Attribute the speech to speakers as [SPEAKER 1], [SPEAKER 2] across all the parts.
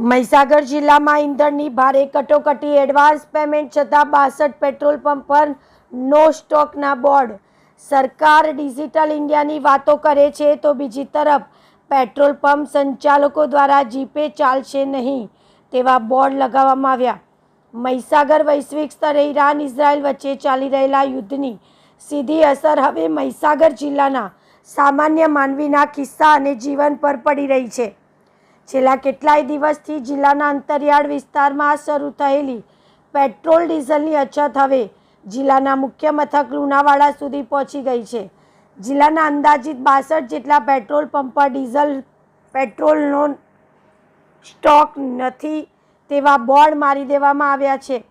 [SPEAKER 1] મહીસાગર જિલ્લામાં ઈંધણની ભારે કટોકટી, એડવાન્સ પેમેન્ટ છતાં 62 પેટ્રોલ પંપ પર નો સ્ટોકના બોર્ડ। સરકાર ડિજિટલ ઇન્ડિયાની વાતો કરે છે તો બીજી તરફ પેટ્રોલ પંપ સંચાલકો દ્વારા જીપે ચાલશે નહીં તેવા બોર્ડ લગાવવામાં આવ્યા। મહીસાગર વૈશ્વિક સ્તરે ઈરાન ઇઝરાયલ વચ્ચે ચાલી રહેલા યુદ્ધની સીધી અસર હવે મહીસાગર જિલ્લાના સામાન્ય માનવીના ખિસ્સા અને જીવન પર પડી રહી છે। છેલ્લા કેટલાય દિવસથી જિલ્લાના અંતરિયાળ વિસ્તારમાં શરૂ થયેલી પેટ્રોલ ડીઝલની અછત હવે જિલ્લાના મુખ્ય મથક લુણાવાડા સુધી પહોંચી ગઈ છે। જિલ્લાના અંદાજિત 62 જેટલા પેટ્રોલ પંપ પર ડીઝલ પેટ્રોલનો સ્ટોક નથી તેવા બોર્ડ મારી દેવામાં આવ્યા છે।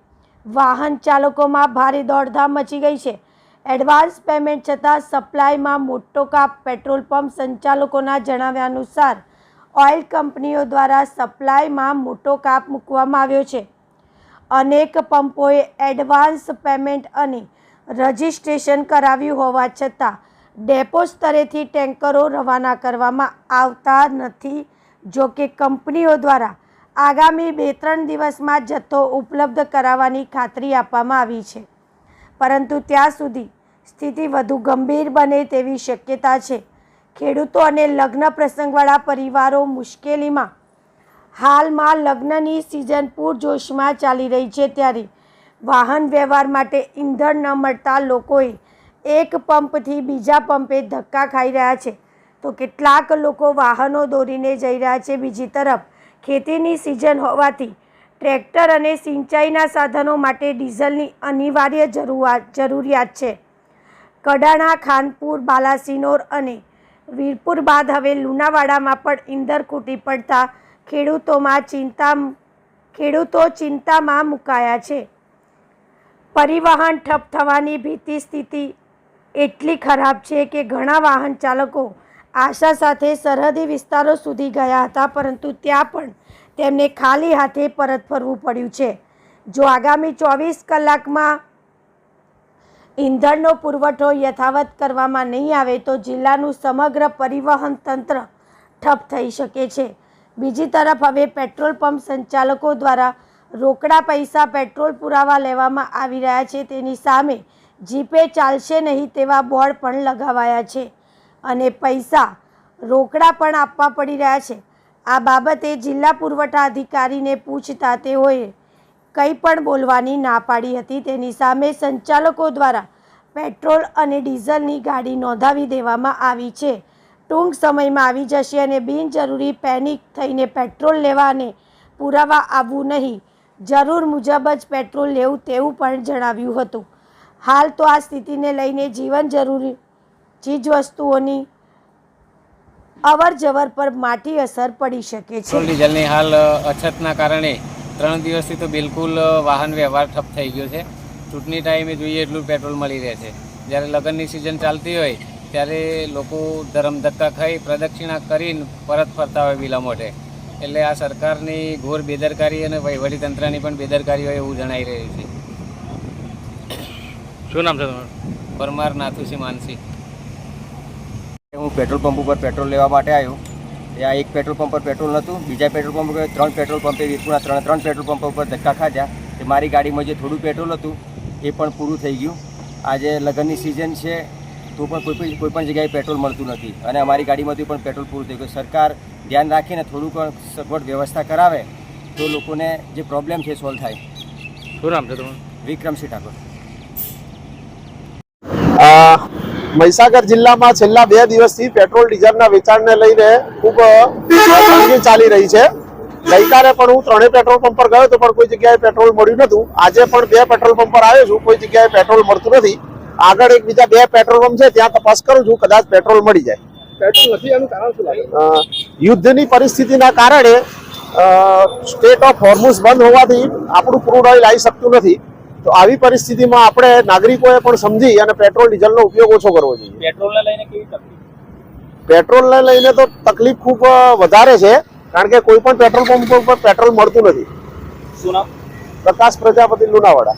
[SPEAKER 1] વાહન ચાલકોમાં ભારે દોડધામ મચી ગઈ છે। એડવાન્સ પેમેન્ટ છતાં સપ્લાયમાં મોટો કાપ। પેટ્રોલ પંપ સંચાલકોના જણાવ્યા અનુસાર ઓઇલ કંપનીઓ દ્વારા સપ્લાયમાં મોટો કાપ મૂકવામાં આવ્યો છે। અનેક પંપોએ એડવાન્સ પેમેન્ટ અને રજિસ્ટ્રેશન કરાવ્યું હોવા છતાં ડેપો સ્તરેથી ટેન્કરો રવાના કરવામાં આવતા નથી। જો કે કંપનીઓ દ્વારા આગામી 2-3 દિવસમાં જથ્થો ઉપલબ્ધ કરાવવાની ખાતરી આપવામાં આવી છે, પરંતુ ત્યાં સુધી સ્થિતિ વધુ ગંભીર બને તેવી શક્યતા છે। ખેડૂતો અને લગ્ન પ્રસંગવાળા પરિવારો મુશ્કેલીમાં। હાલમાં લગ્નની સિઝન પૂરજોશમાં ચાલી રહી છે, ત્યારે વાહન વ્યવહાર માટે ઈંધણ ન મળતા લોકોએ એક પંપથી બીજા પંપે ધક્કા ખાઈ રહ્યા છે, તો કેટલાક લોકો વાહનો દોરીને જઈ રહ્યા છે। બીજી તરફ ખેતીની સિઝન હોવાથી ટ્રેક્ટર અને સિંચાઈના સાધનો માટે ડીઝલની અનિવાર્ય જરૂરિયાત છે। કડાણા, ખાનપુર, બાલાસિનોર અને વીરપુર બાદ હવે લુણાવાડામાં પણ ઈંધણ ખૂટી પડતા ખેડૂતો ચિંતામાં મુકાયા છે। પરિવહન ઠપ થવાની ભીતિ સ્થિતિ એટલી ખરાબ છે કે ઘણા વાહન ચાલકો આશા સાથે સરહદી વિસ્તારો સુધી ગયા હતા, પરંતુ ત્યાં પણ તેમને ખાલી હાથે પરત ફરવું પડ્યું છે। જો આગામી 24 કલાકમાં ઈંધણનો પુરવઠો યથાવત કરવામાં નહીં આવે તો જિલ્લાનું સમગ્ર પરિવહન તંત્ર ઠપ થઈ શકે છે। બીજી તરફ હવે પેટ્રોલ પંપ સંચાલકો દ્વારા રોકડા પૈસા પેટ્રોલ પુરાવા લેવામાં આવી રહ્યા છે, તેની સામે જીપે ચાલશે નહીં તેવા બોર્ડ પણ લગાવાયા છે અને પૈસા રોકડા પણ આપવા પડી રહ્યા છે। આ બાબતે જિલ્લા પુરવઠા અધિકારીને પૂછતા તેઓએ કંઈ પણ બોલવાની ના પાડી હતી। તેની સામે સંચાલકો દ્વારા પેટ્રોલ અને ડીઝલની ગાડી નોંધાવી દેવામાં આવી છે। ટૂંક સમયમાં આવી જશે અને બિનજરૂરી પેનિક થઈને પેટ્રોલ લેવા અને પુરાવા આવવું નહીં, જરૂર મુજબ જ પેટ્રોલ લેવું તેવું પણ જણાવ્યું હતું। હાલ તો આ સ્થિતિને લઈને જીવન જરૂરી ચીજવસ્તુઓની અવરજવર પર માઠી અસર પડી શકે છે।
[SPEAKER 2] પેટ્રોલ ડીઝલની હાલ અછતના કારણે 3 દિવસથી તો બિલકુલ વાહન વ્યવહાર ઠપ થઈ ગયો છે। ચૂંટણી ટાઈમે જોઈએ એટલું પેટ્રોલ મળી રહે છે, જ્યારે લગ્નની સિઝન ચાલતી હોય ત્યારે લોકો ધક્કા ખાઈ પ્રદક્ષિણા કરીને પરત ફરતા હોય વિલંબોટે। એટલે આ સરકારની ઘોર બેદરકારી અને વહીવટીતંત્રની પણ બેદરકારી હોય એવું જણાઈ રહ્યું છે।
[SPEAKER 3] શું નામ છે તમારું?
[SPEAKER 2] પરમાર નાથુસિંહ માનસી।
[SPEAKER 4] હું પેટ્રોલ પંપ ઉપર પેટ્રોલ લેવા માટે આવ્યો। ત્યાં એક પેટ્રોલ પંપ પર પેટ્રોલ નહોતું, બીજા પેટ્રોલ પંપ પર 3 પેટ્રોલ પંપે વીરપુરના 3 પેટ્રોલ પંપ ઉપર ધક્કા ખાધા કે મારી ગાડીમાં જે થોડું પેટ્રોલ હતું એ પણ પૂરું થઈ ગયું। આજે લગ્નની સિઝન છે તો પણ કોઈ પણ જગ્યાએ પેટ્રોલ મળતું નથી અને અમારી ગાડીમાંથી પણ પેટ્રોલ પૂરું થઈ ગયું। સરકાર ધ્યાન રાખીને થોડુંક સગવડ વ્યવસ્થા કરાવે તો લોકોને જે પ્રોબ્લેમ છે સોલ્વ થાય।
[SPEAKER 3] શું નામ છે તમારું?
[SPEAKER 4] વિક્રમસિંહ ઠાકોર।
[SPEAKER 5] મહીસાગર જિલ્લામાં છેલ્લા 2 દિવસથી પેટ્રોલ ડીઝલના વેચાણને લઈને ખૂબ તંગી ચાલી રહી છે। ગઈકાલે પણ હું 3 પેટ્રોલ પંપ પર ગયો તો પણ કોઈ જગ્યાએ પેટ્રોલ મળ્યું નહોતું। આજે પણ 2 પેટ્રોલ પંપ પર આવ્યો છું, કોઈ જગ્યાએ પેટ્રોલ મળતું નથી। આગળ એક બીજા 2 પેટ્રોલ પંપ છે, ત્યાં તપાસ કરું છું, કદાચ પેટ્રોલ મળી જાય।
[SPEAKER 3] પેટ્રોલ નથી એનું કારણ શું લાગે?
[SPEAKER 5] યુદ્ધની પરિસ્થિતિના કારણે સ્ટેટ ઓફ હોર્મુઝ બંધ હોવાથી આપણું ક્રૂડ ઓઇલ આવી શકતું નથી। તો આવી પરિસ્થિતિમાં આપણે નાગરિકોએ પણ સમજી અને પેટ્રોલ ડીઝલનો ઉપયોગ ઓછો કરવો જોઈએ।
[SPEAKER 3] પેટ્રોલને લઈને કેવી તકલીફ?
[SPEAKER 5] પેટ્રોલને લઈને તો તકલીફ ખૂબ વધારે છે, કારણ કે કોઈ પણ પેટ્રોલ પંપ પર પેટ્રોલ મળતું નથી।
[SPEAKER 3] શું નામ?
[SPEAKER 5] પ્રકાશ પ્રજાપતિ, લુણાવાડા।